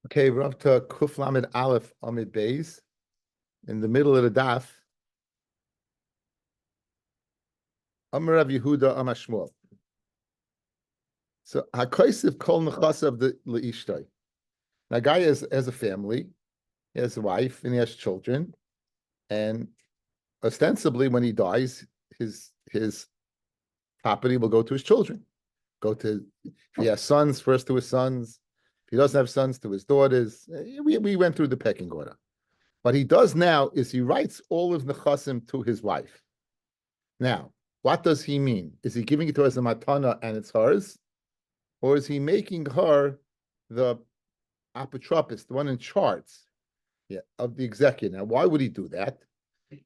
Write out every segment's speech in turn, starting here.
Okay, we're up to Kuf Lamed Aleph Amid Beis. In the middle of the daf, Amar Rav Yehuda Amar Shmuel. So Hakoisiv Kol Nechasa of the Leishtoi. Now, guy has a family, he has a wife, and he has children, and ostensibly, when he dies, his property will go to his children. If he has sons, first to his sons. If he doesn't have sons, to his daughters. We went through the pecking order. What he does now is he writes all of Nechasim to his wife. Now, what does he mean? Is he giving it to her as a matana and it's hers? Or is he making her the apotropis, the one in charge of the executor? Now, why would he do that?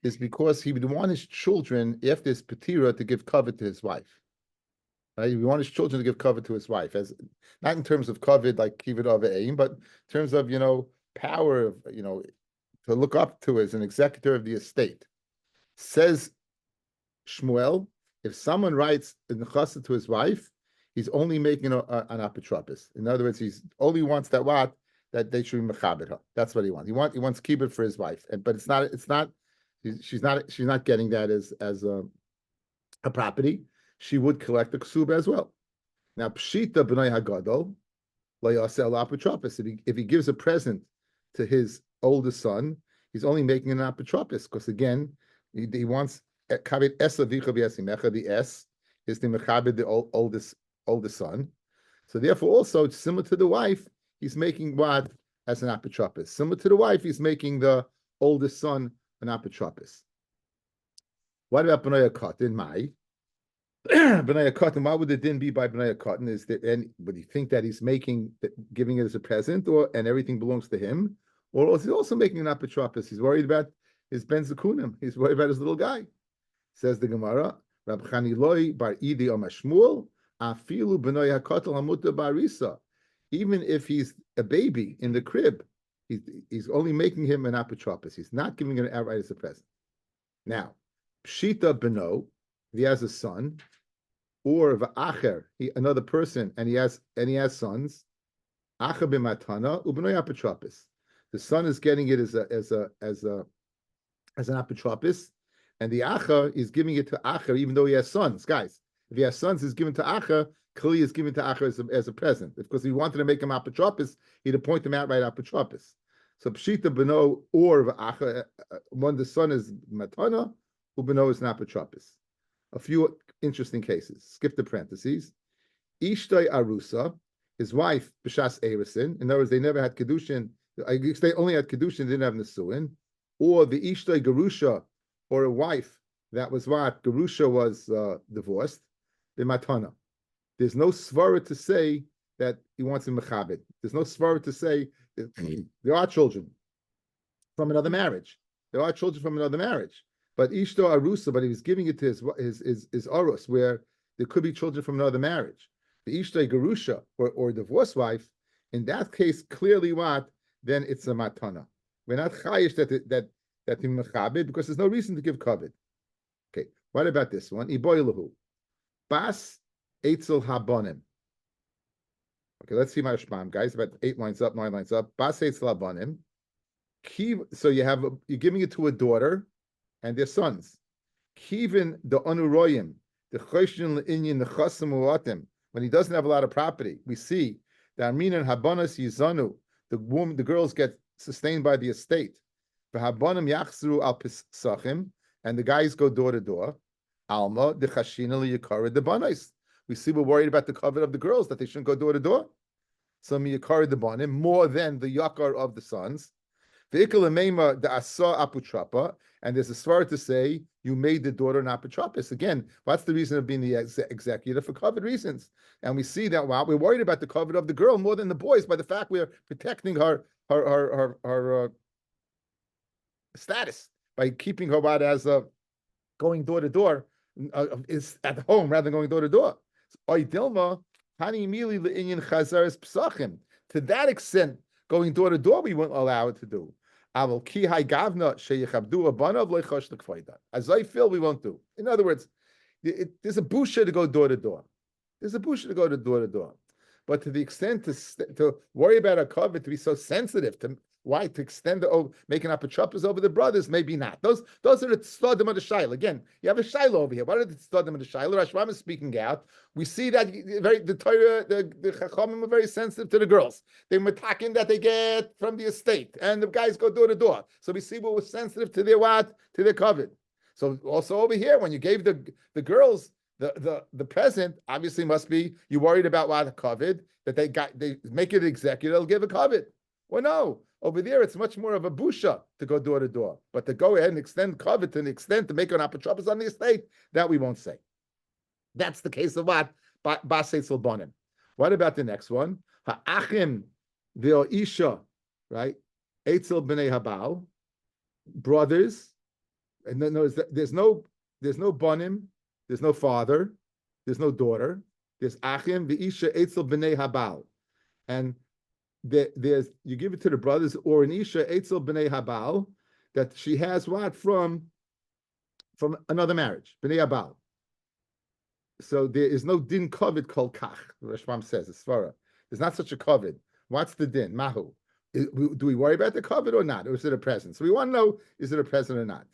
Is because he would want his children, after his patira, to give cover to his wife. Right? He would want his children to give cover to his wife, as not in terms of covet like kivid of aim, but in terms of power of to look up to as an executor of the estate. Says Shmuel, if someone writes a nechasa to his wife, he's only making an apotropis. In other words, he's only wants that they should be mechabed her. That's what he wants. He wants kibbutz for his wife, but it's not. She's not getting that as a property. She would collect the ksuba as well. Now pshita b'nai hagadol lo yaseh al apotropis. If he gives a present to his oldest son, he's only making an apotropis because again, he wants kabit es avicha v'yasimecha. The S is the mechabed the oldest son. So therefore, also similar to the wife, he's making what as an apotropis. Similar to the wife, he's making the oldest son an apotropis. What about b'nai hakotin? B'nai hakotin, why would the din be by b'nai hakotin? Would you think that he's giving it as a present, and everything belongs to him? Or is he also making an apotropis? He's worried about his ben zakunim. He's worried about his little guy. Says the Gemara, Rab Chaniloi bar Idi Amar Shmuel, afilu b'nai hakotel hamuta barisa. Even if he's a baby in the crib, he's only making him an apotropis. He's not giving it outright as a present. Now, pshita b'no, if he has a son, or v'acher, another person, and he has sons, acher b'matana u'b'noi apotropis. The son is getting it as an apotropis, and the acher is giving it to acher, even though he has sons. Guys, if he has sons, he's given to acher. Clearly, is given to acher as a present. Because if he wanted to make him apotropis, he'd appoint him outright apotropis. So pshita b'no or v'acher, when the son is matana, u'b'no is an apotropis. A few interesting cases. Skip the parentheses. Ishtay arusa, his wife b'shas erisin. In other words, they never had kedushin. I guess they only had kedushin, didn't have nesuin. Or the ishtay garusha, or a wife that was what garusha was divorced. The matana. There's no svara to say that he wants him mechabed. There's no svara to say that there are children from another marriage. There are children from another marriage. But Ishto Arusa, but he was giving it to his Arus, where there could be children from another marriage. The Ishto Garusha, or divorced wife, in that case, clearly what? Then it's a matana. We're not chayish that he mechabed, because there's no reason to give kavod. Okay, what about this one? Iboilahu. Bas Eitzel Habonim. Okay, let's see my shmam, guys. About 9 lines up. Bas Eitzel Habonim. So you're giving it to a daughter and their sons. Kivin the Anuroyim, the Choshin Inyan, the Chasim Uatim, when he doesn't have a lot of property, we see the Armin and Habanas Yizanu, the girls get sustained by the estate. The Habanim Yachzru al Pesachim, and the guys go door to door. Alma, the Chashina Yakara, the Banais. We see we're worried about the covet of the girls, that they shouldn't go door to door. So Miyakara the Banim, more than the Yakar of the sons. The Ikalamema, the Asa Aputrapa, and there's a svara to say you made the daughter an apotropis. Again, what's the reason of being the executor? For covet reasons. And we see that we're worried about the covet of the girl more than the boys by the fact we're protecting her status by keeping her out as going door to door is at home rather than going door to door. To that extent, going door to door, we won't allow it to do. As I feel, we won't do. In other words, there's a busha to go door to door. There's a busha to go door to door. But to the extent to worry about a covet, to be so sensitive, to why to extend making up a chuppahs over the brothers, maybe not. Those are the tzladim of the shaila. Again, you have a shaila over here. What are the tzladim of the shaila? Rashbam is speaking out. We see that the Torah, the Chachamim are very sensitive to the girls. They matakin that they get from the estate, and the guys go door to door. So we see what was sensitive to their what, to their covet. So also over here, when you gave the girls the present, obviously must be you worried about what a covet that they make it executive, they'll give a covet. Well, no, over there it's much more of a busha to go door to door, but to go ahead and extend covet to the extent to make an apotropos on the estate, that we won't say. That's the case of what Basra Bonim. What about the next one? Ha'achim ve'oisha, right? Eitzel b'nei habal, brothers. And then there's no bonim, there's no father, there's no daughter. There's achim v'isha etzel b'nei habal, and there's you give it to the brothers or an isha etzel b'nei habal that she has what from another marriage b'nei habal. So there is no din kovid kol kach. The Rashbam says it's svara. There's not such a kovid. What's the din? Mahu. Do we worry about the kovid or not, or is it a present? So we want to know, is it a present or not?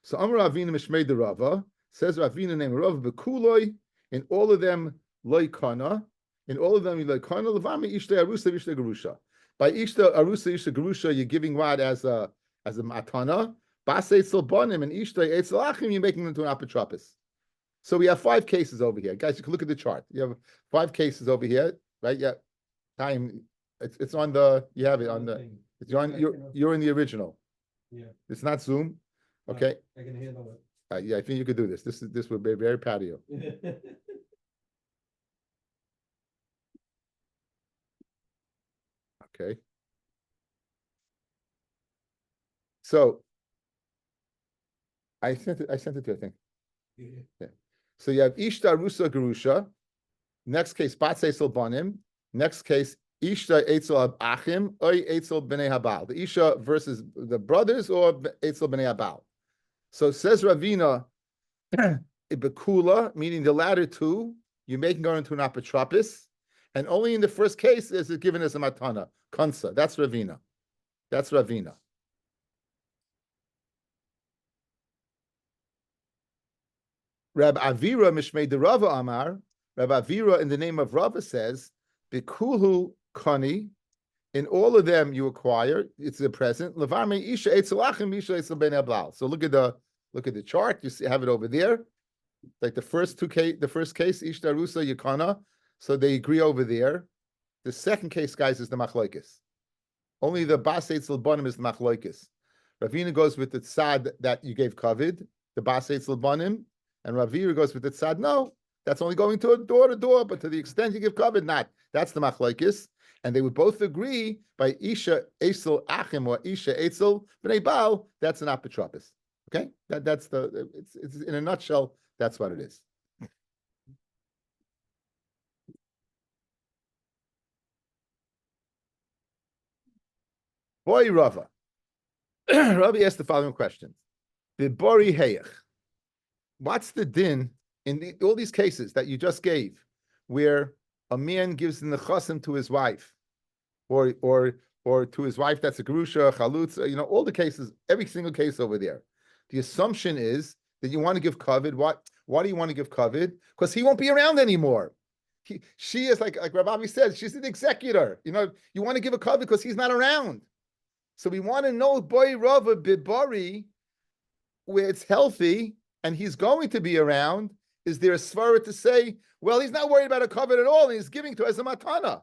So Amar Ravina Mishmei de Rava says Ravina named Rava Bekuloi, in all of them loikana, in all of them loikana levami ishte arusa ishte gerusha. By ishte arusa ishte gerusha, you're giving what as a matana. Bas etzel bonim and ishte etzel achim, you're making them into an apotropos. So we have 5 cases over here, guys. You can look at the chart. You have 5 cases over here, right? Yeah, time. It's on the. You have it on the. It's on. You're in the original. Yeah. It's not Zoom. Okay. I can handle it. Yeah, I think you could do this. This would be very proud of you. Okay. So I sent it to you, I think. Yeah. So you have Ishta Rusa Gerusha. Next case, Bat Eitzel Banim. Next case, Ishta Eitzel Achim, Oy Eitzel B'nei Habal. The Isha versus the brothers or Eitzel B'nei Habal. So says Ravina, Ibekula, meaning the latter two, you're making her into an apotropos, and only in the first case is it given as a matana, kansa. That's Ravina. That's Ravina. Rab Avira Mishmei de Rava Amar, Rab Avira in the name of Rava says, Bikuhu Kani, in all of them you acquire, it's the present. Levarme Isha Etzelachim Isha Etzel Ben Ablal. So look at the chart, you see have it over there. Like the first case, Ishta Rusa Yakana. So they agree over there. The second case, guys, is the Machlokes. Only the Bas Eitzel Bonim is the Machlokes. Ravina goes with the tzad that you gave covered, the Bas Eitzel Bonim, and Ravira goes with the tzad. No, that's only going to door, but to the extent you give covered, not. That's the Machlokes. And they would both agree by Isha Eitzel Achim or Isha Eitzel B'nei Baal, that's an apotropos. Okay, that's it's in a nutshell. That's what it is. Boy, Rava. Rabbi asked the following question: Bibori heyach. What's the din in all these cases that you just gave, where a man gives the nechasim to his wife, or to his wife that's a gerusha, chalutz, all the cases, every single case over there. The assumption is that you want to give kavod. Why do you want to give kavod? Because he won't be around anymore. She is like Rabbi said, she's an executor. You want to give a kavod because he's not around. So we want to know, boy, Rava Bibari, where it's healthy and he's going to be around. Is there a svara to say, well, he's not worried about a kavod at all, and he's giving to as a matana?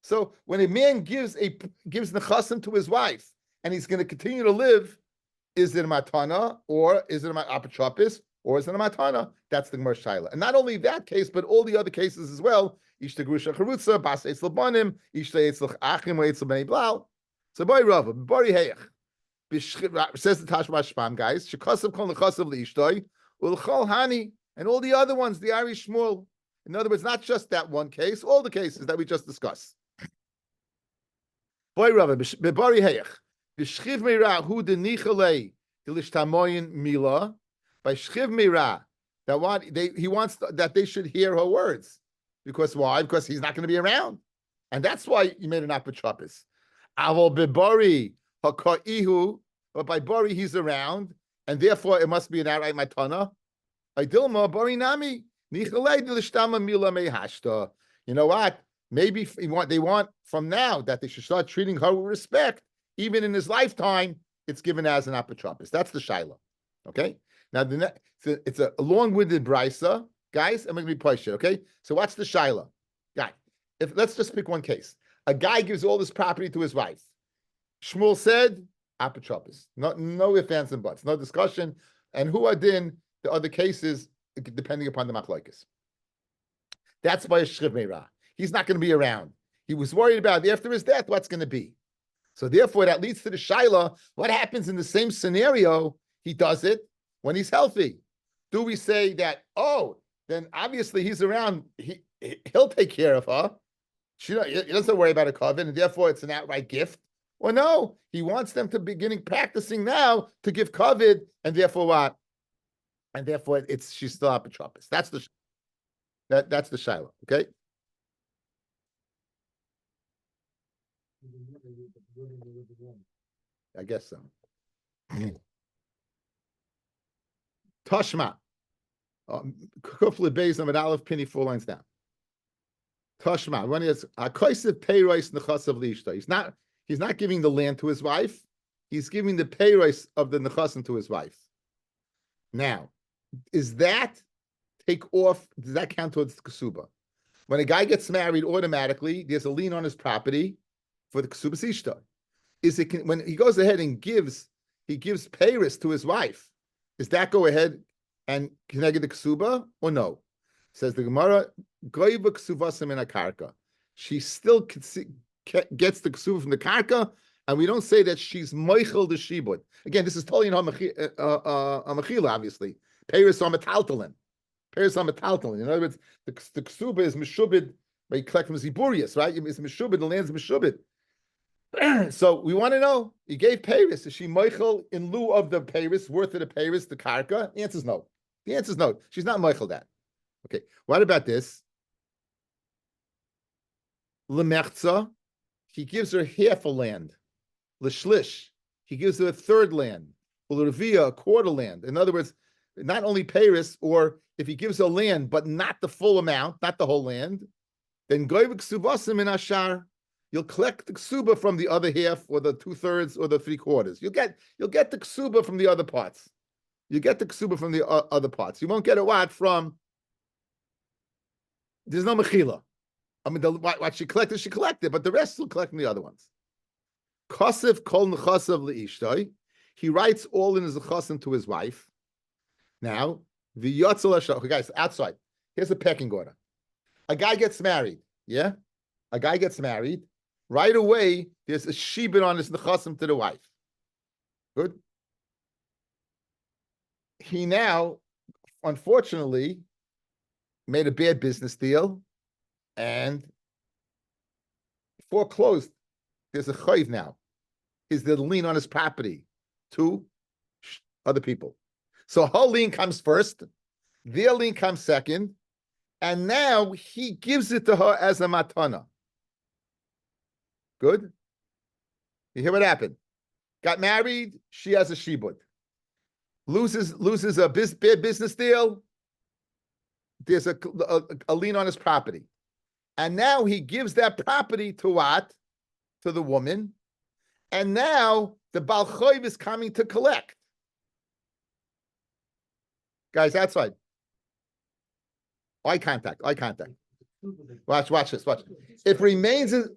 So when a man gives nechasim to his wife and he's going to continue to live, is it a matana or is it a apotropos or is it a matana? That's the Gemara Shaila. And not only that case, but all the other cases as well. Ishta Grusha Charutza, Bas Eitzel Bonim, Ishta Eitzel Achim, Eitzel B'nei Blau. So boy Rava, Bari Heyach. Says the Tashma Shpam, guys, Shekasav Kol Nechasav Leishtoi, Ulchol Hani, and all the other ones, the Irish Shmuel. In other words, not just that one case, all the cases that we just discussed. Boy Rava, Bari Heyach. B'shchiv meira hu denichalei ilishtamoyin mila. By shchiv meira, that he wants that they should hear her words. Because why? Because he's not going to be around. And that's why you made an apotropis. Avol bebari haka'ihu, but by bari he's around, and therefore it must be an outright matana. Idilma bari nami nichalei d'lishtama mila mehashta. You know what? Maybe they want from now that they should start treating her with respect, even in his lifetime. It's given as an apotropis. That's the shaila. Okay. Now it's a long-winded brisa, guys. I'm going to be pushing. Okay. So what's the shaila, guy? Let's just pick one case. A guy gives all this property to his wife. Shmuel said apotropis. No ifs, ands, and buts. No discussion. And who adin the other cases depending upon the machlokes. That's by a shriv meirah. He's not going to be around. He was worried about after his death what's going to be. So therefore, that leads to the shaila. What happens in the same scenario? He does it when he's healthy. Do we say that? Oh, then obviously he's around. He'll take care of her. He doesn't worry about a coven, and therefore it's an outright gift. Or no, he wants them to beginning practicing now to give coven, and therefore what? And therefore she's still apotropis. That's the shaila. Okay. I guess so. Tashma. Kufle Beis Amid Aleph Penny 4 lines down. Tashma. When he has a koisev peiros nechasav liishta. He's not giving the land to his wife. He's giving the peiros of the nechasim to his wife. Now, does that count towards the ksuba? When a guy gets married, automatically there's a lien on his property for the ksuba ishta. When he goes ahead and gives peiros to his wife? Does that go ahead and connect the ksuba or no? Says the Gemara, goyva ksuvasim in a karka. She still gets the ksuba from the karka, and we don't say that she's moichel the shibud. Again, this is totally not a mechila, obviously. Peiros on metaltalin. Peiros on metaltalin. In other words, the ksuba is meshubid, by collect from ziburius, right? It's meshubid, the land's meshubid. So we want to know, he gave peiros. Is she moichel in lieu of the peiros, worth of the peiros, the karka? The answer is no. The answer is no. She's not moichel that. Okay. What about this? Lemechza, he gives her half a land. L'shlish, he gives her a third land. L'revia, a quarter land. In other words, not only peiros, or if he gives her land, but not the full amount, not the whole land, then goyvik suvasim in ashar. You'll collect the ksuba from the other half, or the 2/3, or the 3/4. You'll get the ksuba from the other parts. You get the ksuba from the other parts. You won't get it from. There's no mechila. I mean, what she collected, but the rest will collect from the other ones. Kosef kol nechasav leishtoi. He writes all in his nechasim to his wife. Now, the yotzel hashach. Guys, outside. Here's a pecking order. A guy gets married. Yeah, a guy gets married. Right away, there's a shibud on his nechasim to the wife. Good. He now, unfortunately, made a bad business deal and foreclosed. There's a chayv now. Is the lien on his property to other people? So her lien comes first, their lien comes second, and now he gives it to her as a matana. Good? You hear what happened? Got married, she has a shibud. Loses a bad business deal, there's a lien on his property. And now he gives that property to what? To the woman. And now the Baal Choiv is coming to collect. Guys, outside. Eye contact. Watch this. If remains in...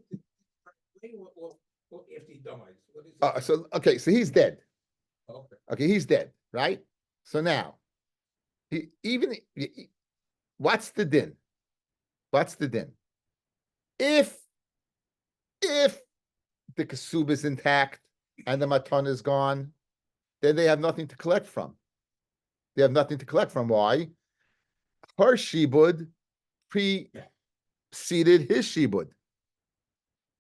If he dies. So he's dead. Okay, he's dead, right? So now, what's the din? If the kasub is intact and the matan is gone, then they have nothing to collect from. Why? Her shibud preceded his shibud.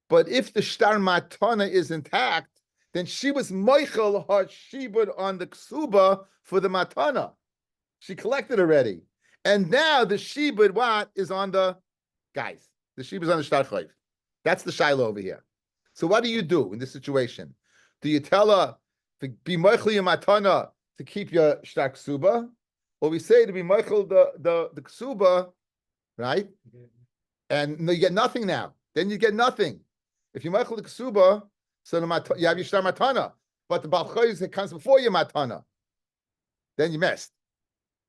But if the shtar matana is intact, then she was moichel her shibud on the ksuba for the matana. She collected already. And now the shibud is on the Guys, the sheep is on the shtar chayv. That's the shiloh over here. So what do you do in this situation? Do you tell her to be moichel your matana to keep your shtar ksuba? Or we say to be moichel the ksuba, right? And no, you get nothing now. Then you get nothing. If you moichel the ksuba, so you have your shtar matana. But the balchois that comes before your matana. Then you missed.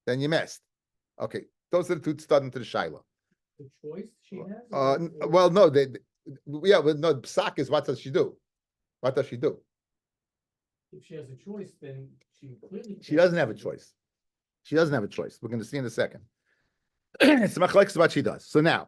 Okay, those are the two stud into the shiloh. The choice she has? Well, no, no. Psak is what does she do? What does she do? If she has a choice, then she clearly. She doesn't have a choice. She doesn't have a choice. We're going to see in a second. It's machlekes what she does. So now,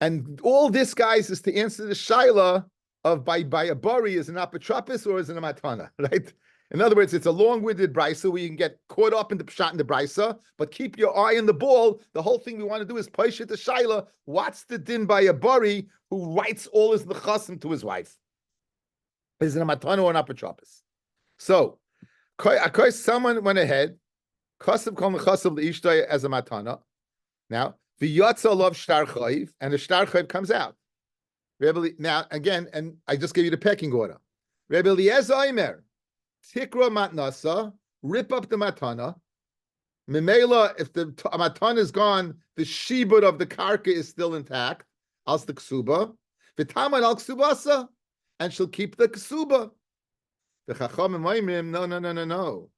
and all this, guys, is to answer the shaila of by a bari is an apotropis or is it a matana, right? In other words, it's a long-winded brisa where you can get caught up in the pshat in the brisa, but keep your eye on the ball. The whole thing we want to do is push it to shaila. What's the din by a bari who writes all his nechasim to his wife? Is it a matana or an apotropis? So, someone went ahead, kasav kol nechasim leishtay as a matana. Now, the yatsa love shtar chayv, and the shtar chayv comes out. Now, again, and I just gave you the pecking order. Rebbe Eliezer Omer, tikra matnasa, rip up the matana. Memela, if the matana is gone, the shibud of the karka is still intact. As the ksuba, v'taman al ksubasa, and she'll keep the ksuba. The chachamim oimrim, no.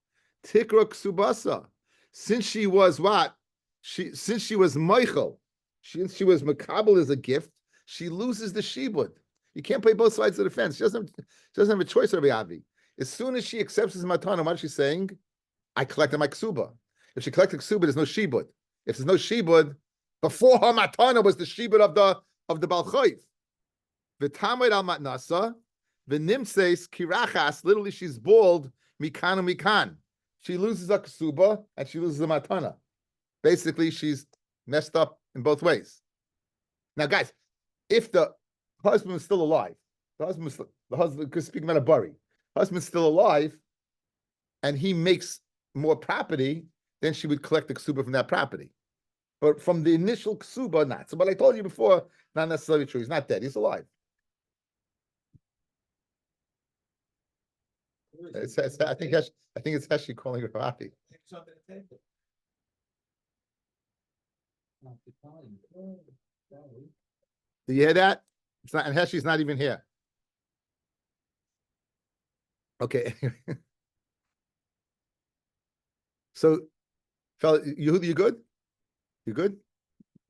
Tikra ksubasa, since she was what? Since she was Michael, since she was Makabel as a gift, she loses the shibud. You can't play both sides of the fence. She doesn't have a choice, Rabbi Avi. As soon as she accepts his matana, what is she saying? I collected my ksuba. If she collected ksuba, there's no shibud. If there's no shibud, before her matana was the shibud of the balchoiv. V'tamid al matnasa, v'nimtseis kirachas. Literally, she's bald. Mikan. She loses her ksuba and she loses the matana. Basically, she's messed up in both ways. Now, guys, if the husband is still alive, the husband, because speaking about a bari, husband's still alive, and he makes more property, then she would collect the ksuba from that property. But from the initial ksuba, not. So, but I told you before, not necessarily true. He's not dead. He's alive. I think it's actually calling her Rabbi. It's under the table. Do you hear that? It's not, and Heshi's not even here. Okay. So, fella, you good? You good?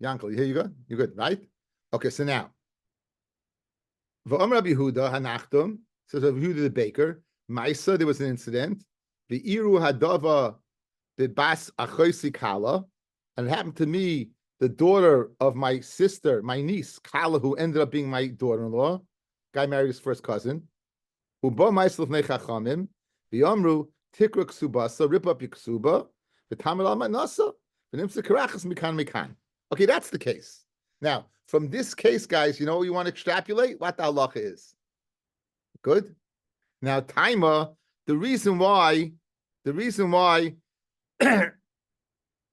Yankel, you hear you good? You good, right? Okay, so now. V'om Rabbi Yehuda hanachtum, says Rabbi Yehuda the baker, Maisa, there was an incident. The Iru Hadava, the Bas Achoisi Kala, and it happened to me, the daughter of my sister, my niece, Kala, who ended up being my daughter-in-law. Guy married his first cousin. Uba Maislav Nechachamim, V'yamru, Tikra Ksubasa, rip up your Ksuba, V'tamil al Manasa, V'nimsa Karachas Mikan. Okay, that's the case. Now, from this case, guys, you know what you want to extrapolate? What the halacha is. Good? Now, Taima, the reason why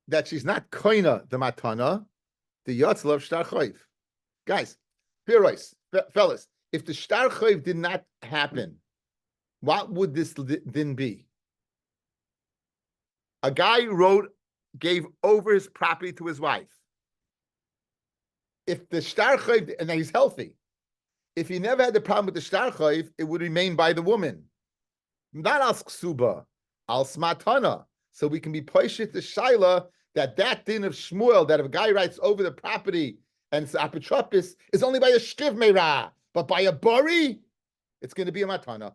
that she's not koina the matana, the yatzlav shtar chayv. Guys, fellas, if the shtar chayv did not happen, what would this then be? A guy gave over his property to his wife. If the shtar chayv, and he's healthy, if he never had the problem with the shtar chayv, it would remain by the woman. Not al ksuba, al smatana. So we can be poishit the shaila that din of Shmuel, that if a guy writes over the property and it's apotropis, is only by a shkiv meira, but by a bari, it's going to be a matana.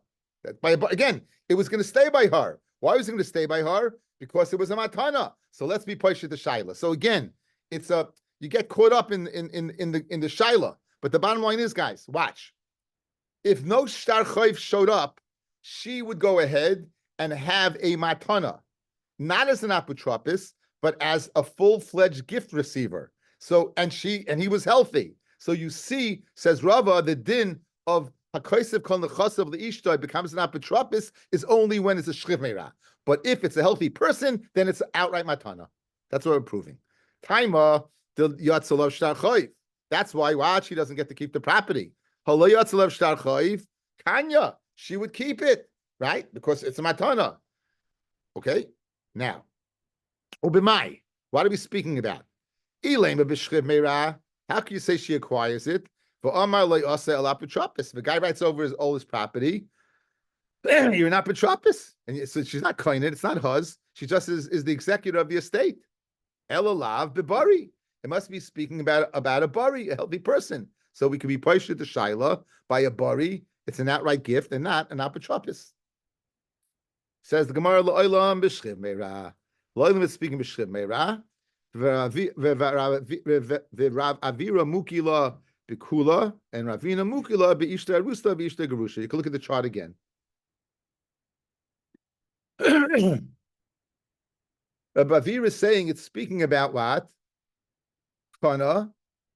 Again, it was going to stay by her. Why was it going to stay by her? Because it was a matana. So let's be poishit the shaila. So again, you get caught up in the shaila. But the bottom line is, guys, watch. If no shtar chayv showed up, she would go ahead and have a matana, not as an apotropis, but as a full-fledged gift receiver. So, and he was healthy. So you see, says Rava, the din of hakosev kol nechasav leishtoi becomes an apotropis is only when it's a shchiv meira. But if it's a healthy person, then it's outright matana. That's what we're proving. Taima the yatzalav shtar chayv. That's why what she doesn't get to keep the property. Kanya, she would keep it, right? Because it's a matana. Okay, now, ubimai. What are we speaking about? How can you say she acquires it? The guy writes over all his property. You're not Petropis. And so she's not koinen, it's not hers. She just is the executor of the estate. Elalav bibari. It must be speaking about a bari, a healthy person. So we could be pushed to Shaila by a bari. It's an outright gift and not an apotropis. Says the Gemara, Lo'olam b'shchiv meira. Lo'olam is speaking b'shchiv meira. V'rav avira mukila b'kula and ravina mukila b'ishta arusta b'ishta gerusha. You can look at the chart again. Rabbi Avira is saying it's speaking about what? Kana,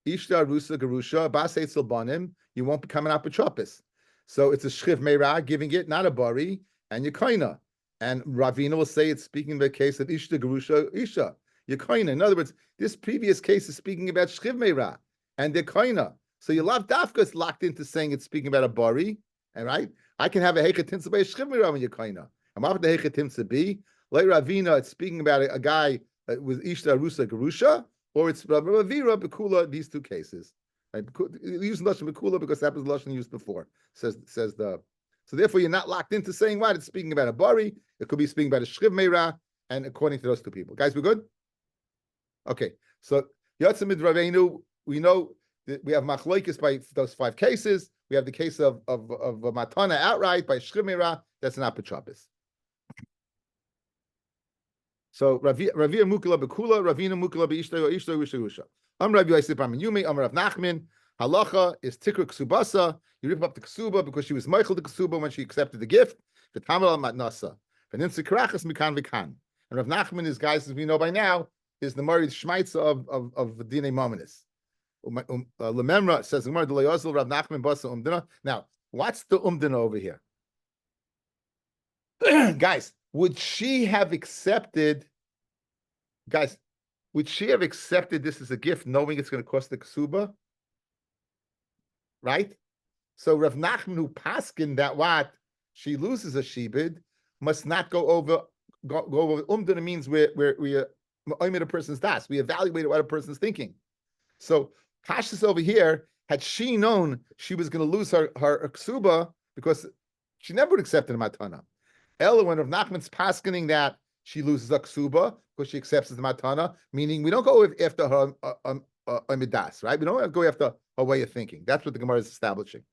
Ishta, Rusa, Garusha, Basay Silbanim, you won't become an apotropis. So it's a shchiv meira, giving it, not a bari, and Yekaina. And Ravina will say it's speaking of the case of Ishta, Garusha, Isha. Yekaina. In other words, this previous case is speaking about shchiv meira and Yekaina. So your love dafka is locked into saying it's speaking about a bari, and right? I can have a hechatim by shchiv meira when Yekaina. I'm off the hechatim to be. Like Ravina, it's speaking about a guy with Ishta, Rusa, Garusha, or it's Ravira, Bekula, these two cases. Right? Using Lashon Bekula because that was Lashon used before, says the. So therefore, you're not locked into saying what? It's speaking about a bari, it could be speaking about a shchiv meira, and according to those two people. Guys, we're good? Okay, so Yotzim Ravenu, we know that we have machlokes by those 5 cases. We have the case of matana outright by shchiv meira, that's an apotropis. So Ravina Mukila Bekula, Ravina Mukila Beishta Usha. Rabbi Yosef Yumi, Rav Nachman. Halacha is Tikra Ksubasa. You rip up the Ksuba because she was Michael the Ksuba when she accepted the gift. The Tamal Matnasa. And Rav Nachman is, guys, as we know by now, is the Marid Shmaitza of Dine Mominus. Lememra says Rav Nachman Basa Umdina. Now, what's the Umdina over here? Guys, would she have accepted this as a gift, knowing it's going to cost the ksuba? Right? So Rav Nachman, who paskin that what she loses a shibid, must not go over umdana means we oimid a person's das. We evaluate what a person's thinking. So Pashas over here, had she known she was going to lose her ksuba, because she never would accept a matana. Ella, when Rav Nachman's paskening that she loses a ksuba because she accepts the matana, meaning we don't go after her midas, right? We don't go after her way of thinking. That's what the Gemara is establishing.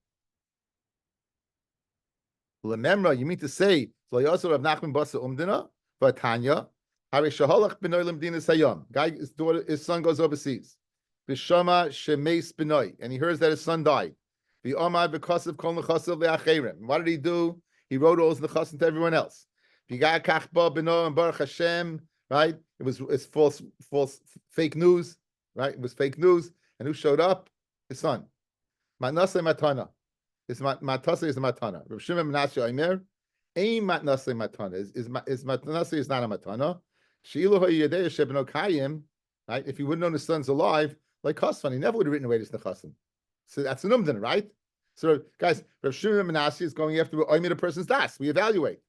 Lememra, you mean to say Rav Nachman basa umdina v'tanya hari shaholach b'noi lemdina sayom. Guy, his son goes overseas. B'shama shemeis b'noi, and he hears that his son died. V'omad b'kasav kol nechasav le'acheirim. What did he do? He wrote all his nechasim to everyone else. Right? It's false, fake news. Right? It was fake news. And who showed up? His son. Matnasei matana. Matasa is a matana. Rav Shimon Menashe Omer, ein matnasei matana. Is matnasei is not a matana. She'ilu ha'yedei shebno kayim. Right? If he wouldn't know his son's alive, like Chasvan, he never would have written away his nechasim. So that's an umdin, right? So, guys, Rav Shimon Menashe is going after oimid a person's das. We evaluate.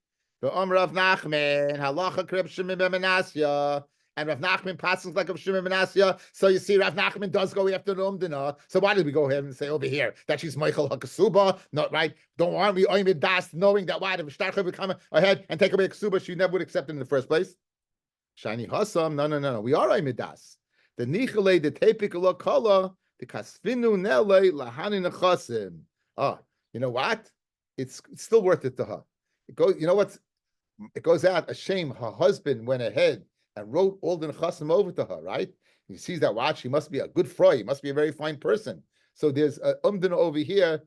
The Rav Nachman, halacha Rav Shimon Menashe, and Rav Nachman passes like Rav Shimon Menashe. So you see, Rav Nachman does go after the umdina. So why did we go ahead and say over here that she's Michael Hakasuba? Not right. Don't want we oimid das, knowing that why the Shtarcha would come ahead and take away Ksuba, she never would accept it in the first place. Shani Hassam, no. We are oimid das. The nichale, the tepik kala, the kasvinu nele lahani nechasim. Oh, you know what? It's still worth it to her. It goes. You know what? It goes out a shame. Her husband went ahead and wrote all the nechasim over to her. Right? He sees that. Watch. She must be a good froy. He must be a very fine person. So there's a umdina over here.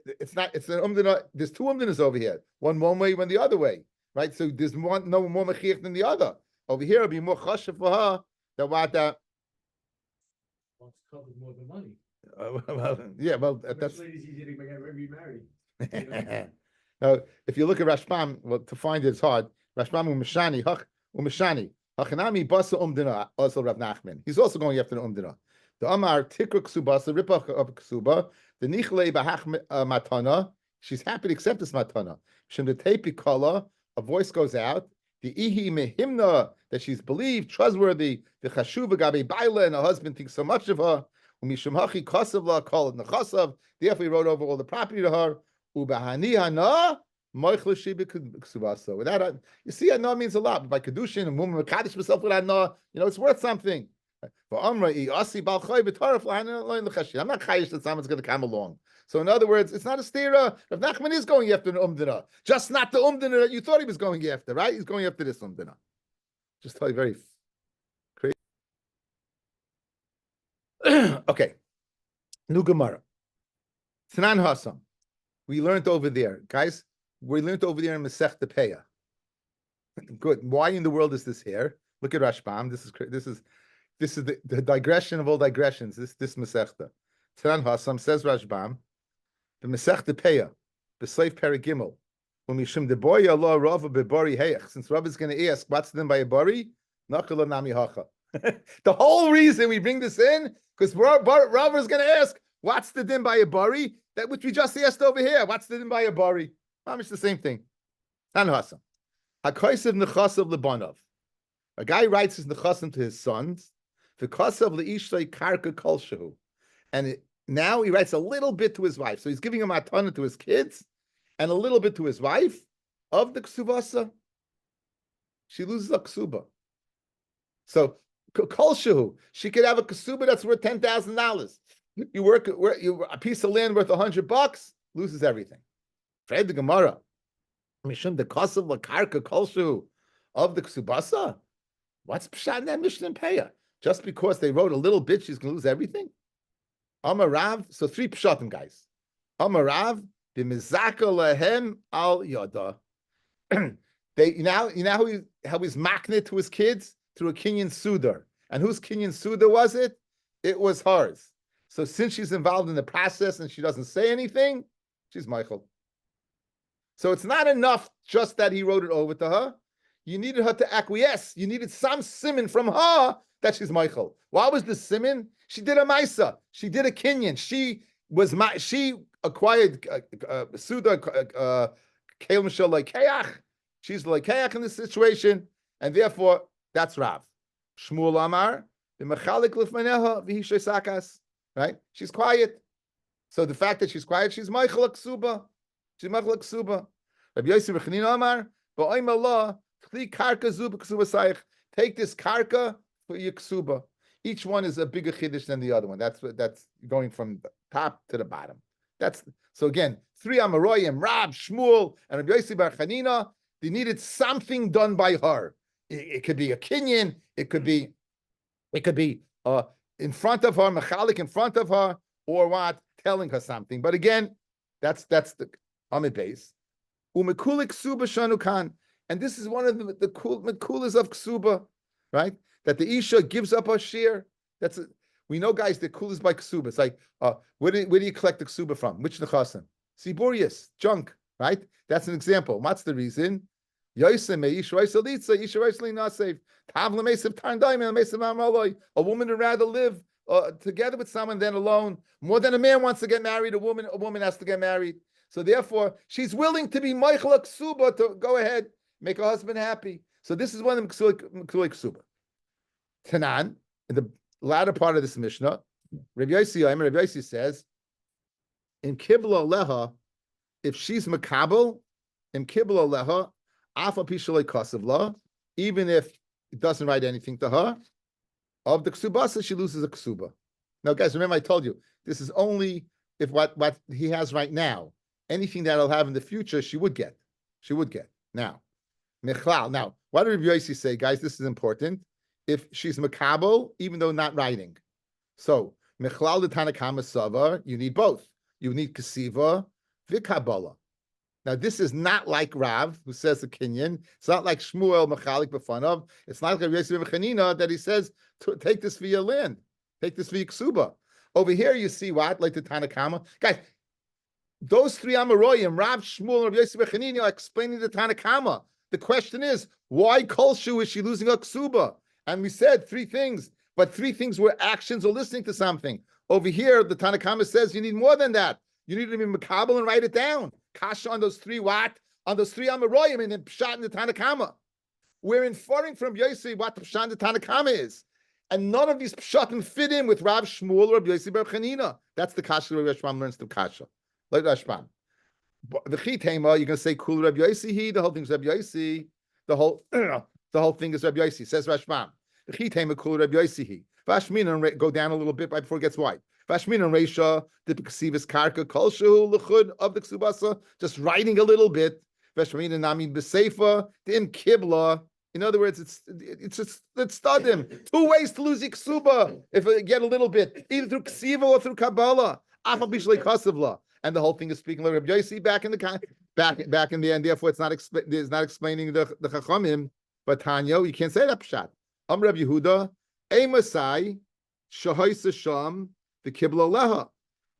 It's not. It's an umdina. There's 2 umdinas over here. One way, one the other way. Right? So there's no more mechiach than the other. Over here, it'll be more chashav for her that what that. Well, it's covered more than money. That's. Ladies easy to get remarried. Now, if you look at Rashbam, well, to find it's hard. Rashbam umeshani hachanami basa umdina also Rav Nachman. He's also going after the umdina. The Amar Tikra Ksubasa, Ripa of Ksuba, the Nichle Bahach Matana, she's happy to accept this Matana. Shem the Tepi Kala, a voice goes out, the Ihi Mehimna, that she's believed, trustworthy, the Chashuva Gabi Baila, and her husband thinks so much of her, Umishumhachi Kosavla, call it Nechasav, therefore he wrote over all the property to her, Ubahani Hana, Moichle Shiba Ksubasa. With that, you see, Hana means a lot. But by Kedushin, and Mum Makadish myself with Hana, it's worth something. I'm not chayish that someone's going to come along. So in other words, it's not a stira. Rav Nachman is going after an umdina, just not the umdina that you thought he was going after, right? He's going after this umdina. Just tell you very crazy. Okay. New Gemara. Tanan Hasam. We learned over there, guys. We learned over there in Masech Peah. Good. Why in the world is this here? Look at Rashbam. This is the digression of all digressions. This Masechta. Tanan Hasam says Rashbam, the Masechta Peah, the slave Perigimel. When Mishum de boy Allah Rava bebari heich. Since Rav is going to ask, what's the name by a bari? Nakala nami hacha. The whole reason we bring this in, because Rav is going to ask, what's the din by a bari? That which we just asked over here. What's the din by a bari? It's the same thing. Tanan Hasam. Hakoisev nechasav lebanov. A guy writes his nechasim to his sons. And now he writes a little bit to his wife. So he's giving him a ton to his kids and a little bit to his wife of the ksubasa. She loses a ksuba. So kolshahu, she could have a ksuba that's worth $10,000. You work a piece of land worth $100, loses everything. Fred the Gemara. Mishum the kasav lakarka kolshahu of the ksubasa. What's pshat in that Mishnah and Peah? Just because they wrote a little bit, she's going to lose everything? Amarav, so 3 pshatim, guys. Amarav, b'mizaka lehem al yada. They how he's maknit to his kids through a kinyan sudar. And whose kinyan sudar was it? It was hers. So since she's involved in the process and she doesn't say anything, she's Michael. So it's not enough just that he wrote it over to her. You needed her to acquiesce. You needed some simon from her that she's Michael. Why was the simon? She did a Maisa. She did a Kinyan. She acquired Suda Keil Mishal like Keach. She's like Keach in this situation, and therefore that's Rav. Shmuel Amar, Mechalik Lifmaneha Vihishay Sakas. Right? She's quiet. So the fact that she's quiet, she's Michael Ksuba. She's Michael Ksuba. Rabbi Yosef Rechanina Amar, Ba'oim Allah, Take this karka for your ksuba. Each one is a bigger chiddush than the other one. That's going from the top to the bottom. So again, 3 Amoraim, Rab, Shmuel, and Rabbi Yossi Bar Chanina. They needed something done by her. It could be a kinyan. It could be in front of her, mechalik in front of her, or what, telling her something. But again, that's the Amid base. Umekulik ksuba shanukan. And this is one of the mekulas of ksuba, right? That the isha gives up her share. We know, guys, the kulas by ksuba. It's like, where do you collect the ksuba from? Which nechasim? Siburius, junk, right? That's an example. What's the reason? A woman would rather live together with someone than alone. More than a man wants to get married, a woman has to get married. So therefore, she's willing to be Michael Ksuba to go ahead, make her husband happy. So this is one of the Ksulik Ksuba. Tanan, in the latter part of this Mishnah, Rabbi Yossi says, in Kibla Leha, if she's Makabel, in Kibla Leha, Afa Pishalei Kasavla, even if it doesn't write anything to her, of the Ksubasa, she loses a Ksuba. Now, guys, remember I told you, this is only if what he has right now. Anything that I'll have in the future, she would get. Now, Mechlal. Now, what did Rabbi Yossi say, guys? This is important. If she's Makabel, even though not writing. So, Mechlal the Tanakama Sava, you need both. You need Kasiva, Vikabala. Now, this is not like Rav, who says the Kinyan. It's not like Shmuel Mechalik B'fanav. It's not like Rabbi Yossi Chanina that he says, take this for your land. Take this for your Ksuba. Over here, you see what? Like the Tanakama. Guys, those 3 Amoraim, Rav, Shmuel, and Rabbi Yossi Chanina, are explaining the Tanakama. The question is, why Kolshu is she losing her Ksuba? And we said 3 things. But three things were actions or listening to something. Over here, the Tanakama says you need more than that. You need to be makabel and write it down. Kasha on those three what? On those three Amaroyim and then Pshat in the Tanakama. We're inferring from Yossi what the Pshat in the Tanakama is. And none of these Pshatim fit in with Rav Shmuel or Rabbi Yossi Bar Chanina. That's the Kasha Rabbi Rashbam learns the Kasha. Like Rashbam. The Chitema, you're going to say Kul Rabbi Yossi, the whole thing's Rabbi Yossi. The whole thing is Rabbi Yossi, says Rashbam. The Chitema Kul Rabbi Yossi. Vashmina, go down a little bit right before it gets wide. Vashmina Reisha, the Ksivas Karka, Kolshu, Lechud of the Ksubasa, just writing a little bit. Vashmina Nami Besefa, Dim Kibla. In other words, it's just let's studim. Two ways to lose Iksuba if I get a little bit, either through Ksiva or through Kabbalah. And the whole thing is speaking like Rabbi Yossi back in the end. Therefore, it's not explaining the Chachamim. But Tanya, you can't say that pshat. Rabbi Yehuda, Masai, Shahoisa Sham, the Kibla Leha.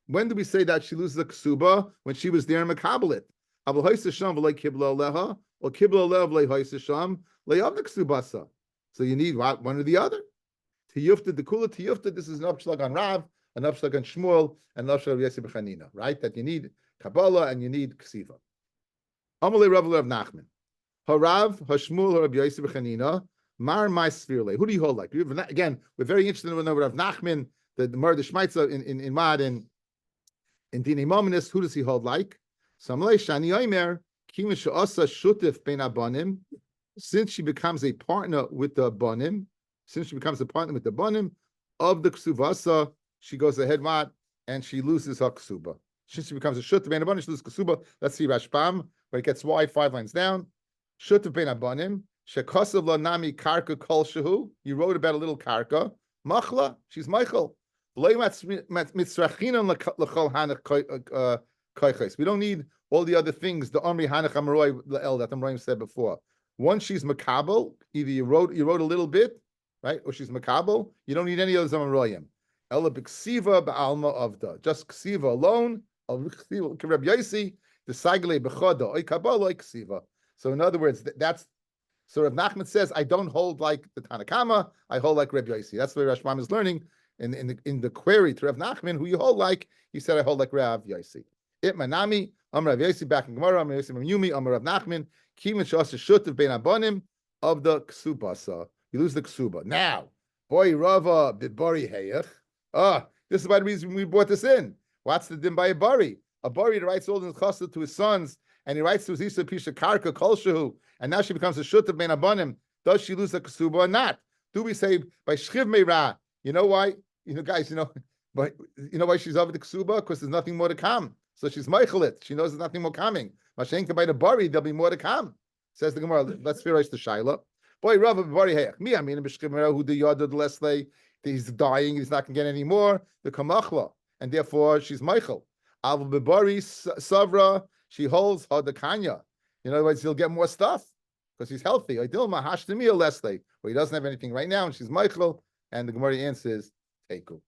When do we say that she loses the Ksuba? When she was there in Makabelit. Abu Hoisa Sham v'lei Kibla Leha, or Kibla Leha v'lei Hoisa Sham, le'av the Ksubasa. So you need one or the other. Tiyufta, the Kula Tiyufta, this is an upshlag on Rav, an upshlag on Shmuel, and an upshlag on Yossi B'Chanina, right? That you need Kabbalah and you need Ksiva. Amalei Rav Nachman. Harav, Hashmuel, Rabbi Yossi B'Chanina, Mar my sphere. Who do you hold like? Again, we're very interested in the Rav Nachman, the Murder Shmaitza in Mad and in Dini Mominus. Who does he hold like? Samlei Shani Omer, Kima Sha'asa Shutif Ben Abanim. Since she becomes a partner with the Banim, of the Ksuvasa, she goes ahead, Mat, and she loses her Ksuba. Since she becomes a Shutif Ben Abanim, she loses Ksuba. Let's see Rashbam, where it gets wide, 5 lines down. Shutif Ben Abanim. Shekasav la nami karka kol shehu. You wrote about a little karka. Machla, she's Michael. We don't need all the other things. The Omri Hanach Amaroy El that Amroyim said before. Once she's makabel, either you wrote a little bit, right, or she's makabel. You don't need any of those Amaroyim. Ela b'ksiva ba'alma avda. Just ksiva alone. Rabbi Yossi the sagle b'choda oy kabbalah oy ksiva. So in other words, that's. So Rav Nachman says, I don't hold like the Tanakama, I hold like Rabbi Yossi. That's where Rashbam is learning in the query to Rav Nachman, who you hold like, he said, I hold like Rav Yossi. Itmanami, Rav Yossi back in Gemara, Rav Yossi Yumi, Rav Nachman, Kimin Shas Shutiv Ben Abonim of the Ksubasa. You lose the Ksuba. Now, boy, Rava Bibari Heyach. This is why the reason we brought this in. What's the din by a Bari? A Bari writes all his chassid to his sons, and he writes to his Isa Pisha Karka Kolshahu. And now she becomes a shut of ben abonim. Does she lose the ksuba or not? Do we say by shchiv meira? You know why? Guys. But you know why she's over the ksuba? Because there's nothing more to come. So she's meichelit. She knows there's nothing more coming. Mashenka by the bari, there'll be more to come. Says the Gemara. Let's finish the shaila. Boy, Rav bari heyach. Me, I mean, b'shchiv meira who the yadud lesle. He's dying. He's not going to get any more. The kamachla, and therefore she's meichel. Al b'bari savra. She holds hadakanya. In other words, he'll get more stuff because he's healthy. Idilma hashtami lesle, where he doesn't have anything right now, and she's Michael, and the Gemara answers, Teiku.